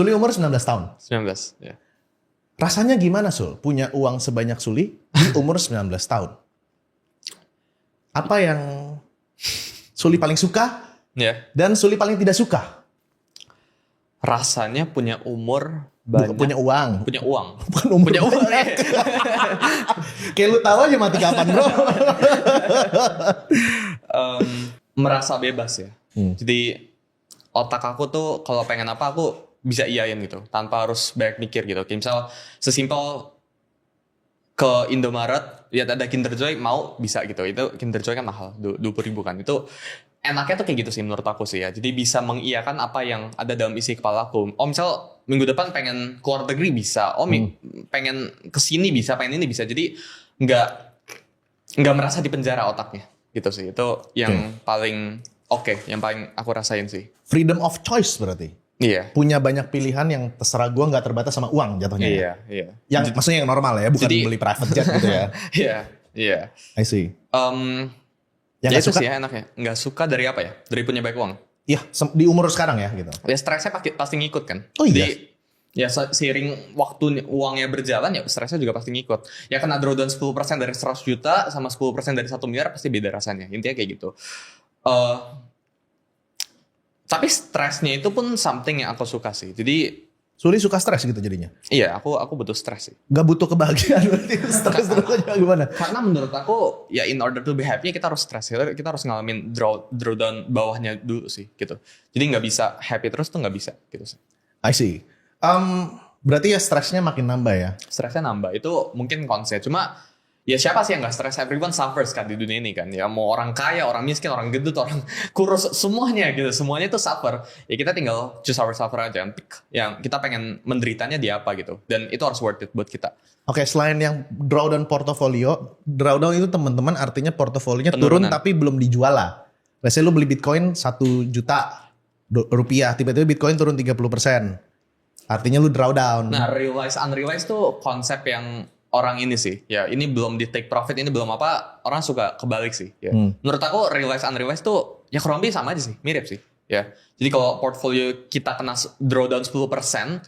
Suli umur 19 tahun. 19, ya. Rasanya gimana, Sul? Punya uang sebanyak Suli di umur 19 tahun. Apa yang Suli paling suka Ya. dan Suli paling tidak suka? Rasanya punya umur banyak. Punya uang. Punya uang. Bukan umur Punya uang. banyak. Kayak lu tahu aja mati kapan, bro. Merasa bebas ya. Jadi otak aku tuh kalau pengen apa aku bisa iyain gitu. Tanpa harus banyak mikir gitu. Kayak misal sesimpel ke Indomaret, lihat ada Kinder Joy, mau bisa gitu. Itu Kinder Joy kan mahal, 20.000 kan. Itu enaknya tuh kayak gitu sih menurut aku sih ya. Jadi bisa mengiyakan apa yang ada dalam isi kepala aku. Oh misal minggu depan pengen keluar negeri bisa. Oh pengen kesini bisa, pengen ini bisa. Jadi nggak merasa di penjara otaknya gitu sih. Itu yang paling oke, yang paling aku rasain sih. Freedom of choice berarti. Iya. Punya banyak pilihan yang terserah gue, nggak terbatas sama uang jatuhnya. Iya, iya. Yang maksudnya yang normal ya, bukan Jadi- beli private jet gitu ya. Iya, iya. I see. Yang Ya nggak itu suka? sih ya enaknya. Nggak suka dari apa ya? Dari punya banyak uang. Iya, di umur sekarang ya gitu. Ya stresnya pasti ngikut kan. Oh iya? Jadi ya seiring waktu uangnya berjalan ya stresnya juga pasti ngikut. Ya kena drawdown 10% dari 100 juta sama 10% dari 1 miliar pasti beda rasanya. Intinya kayak gitu. Tapi stresnya itu pun something yang aku suka sih. Jadi Suli suka stres gitu jadinya. iya aku butuh stres sih. Gak butuh kebahagiaan berarti stres terusnya gimana? Karena menurut aku ya in order to be happy kita harus stres. Kita harus ngalamin drawdown bawahnya dulu sih gitu. Jadi nggak bisa happy terus tuh nggak bisa gitu sih. I see. Berarti ya stresnya makin nambah ya. Stresnya nambah itu mungkin konsep. Cuma ya siapa sih yang nggak stres? Everyone suffers kan di dunia ini kan. Ya mau orang kaya, orang miskin, orang gendut, orang kurus, semuanya gitu. Semuanya itu suffer. Ya kita tinggal choose our suffer aja. Yang kita pengen menderitanya di apa gitu. Dan itu harus worth it buat kita. Oke, selain yang drawdown portofolio, drawdown itu teman-teman artinya portofolionya turun Penurunan. tapi belum dijual lah. Let's say lu beli Bitcoin 1 juta rupiah, tiba-tiba Bitcoin turun 30%. Artinya lu drawdown. Nah, realize, unrealized tuh konsep yang orang ini sih. Ya, ini belum di take profit, ini belum apa, orang suka kebalik sih. Ya. Menurut aku realize, unrealized tuh ya kurang lebih sama aja sih, mirip sih. Ya. Jadi kalau portfolio kita kena drawdown 10%,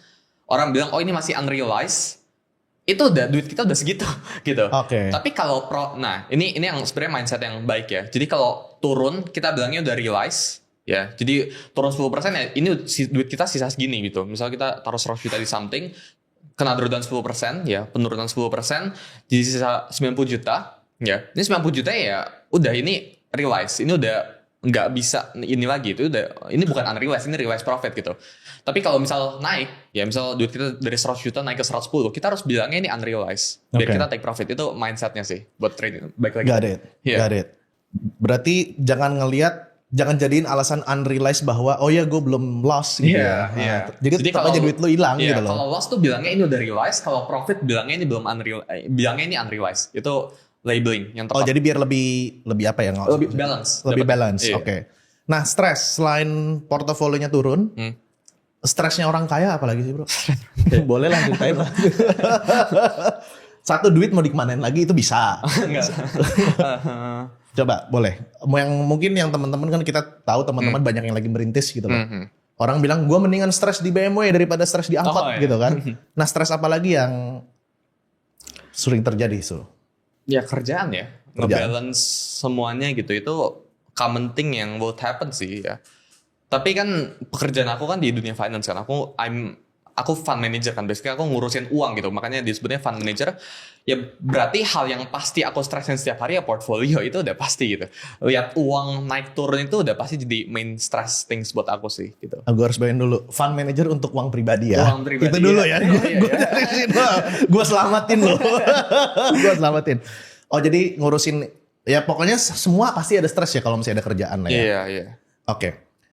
orang bilang, oh ini masih unrealized, itu udah duit kita udah segitu gitu. Oke. Tapi kalau nah ini yang sebenarnya mindset yang baik ya. Jadi kalau turun kita bilangnya udah realize ya. Jadi turun 10% ya ini duit kita sisa segini gitu. Misal kita taruh 100 juta di something, kena drawdown 10% ya, penurunan 10%, jadi sisa 90 juta ya. Ini 90 juta ya udah ini realize. Ini udah nggak bisa ini lagi, itu udah ini bukan unrealized, ini realized profit gitu. Tapi kalau misal naik, ya misal duit kita dari 100 juta naik ke 110, kita harus bilangnya ini unrealized. Biar kita take profit. Itu mindsetnya sih buat trading. Baik lagi. Got it. Yeah. Got it. Berarti jangan jadiin alasan unrealized bahwa oh ya gue belum loss gitu Iya, ya. iya. Jadi tetap aja duit lu hilang iya, gitu loh. Kalau loss tuh bilangnya ini udah realized, kalau profit bilangnya ini belum bilangnya ini unrealized. Itu labeling yang Oh tepat. jadi biar lebih apa ya? Lebih balance. Lebih Dapat. balance. Iya. Oke. Nah, stres selain portofolionya turun, stresnya orang kaya apalagi sih, Bro? Boleh lah ceritain lah. Satu, duit mau dikemanain lagi itu bisa. Enggak. Coba, boleh. Yang mungkin yang teman-teman kan kita tahu teman-teman banyak yang lagi merintis gitu loh. Orang bilang gue mendingan stres di BMW daripada stres di angkot Oh, iya. gitu kan. Nah, stres apa lagi yang sering terjadi, Sul? Ya kerjaan ya. Kerjaan. Ngebalance semuanya gitu. Itu common thing yang will happen sih ya. Tapi kan pekerjaan aku kan di dunia finance kan. Aku fund manager kan. Basically aku ngurusin uang gitu. Makanya disebutnya fund manager. Ya berarti hal yang pasti aku stresin setiap hari ya portfolio. Itu udah pasti gitu. Lihat uang naik turun itu udah pasti jadi main stress things buat aku sih gitu. Gue harus bayangin dulu. Fund manager untuk uang pribadi ya. Uang pribadi, Itu dulu ya. ya. Gue jelasin. Gue selamatin lo. Gue selamatin. Oh jadi ngurusin. Ya pokoknya semua pasti ada stres ya kalau masih ada kerjaan lah ya. Iya. Oke.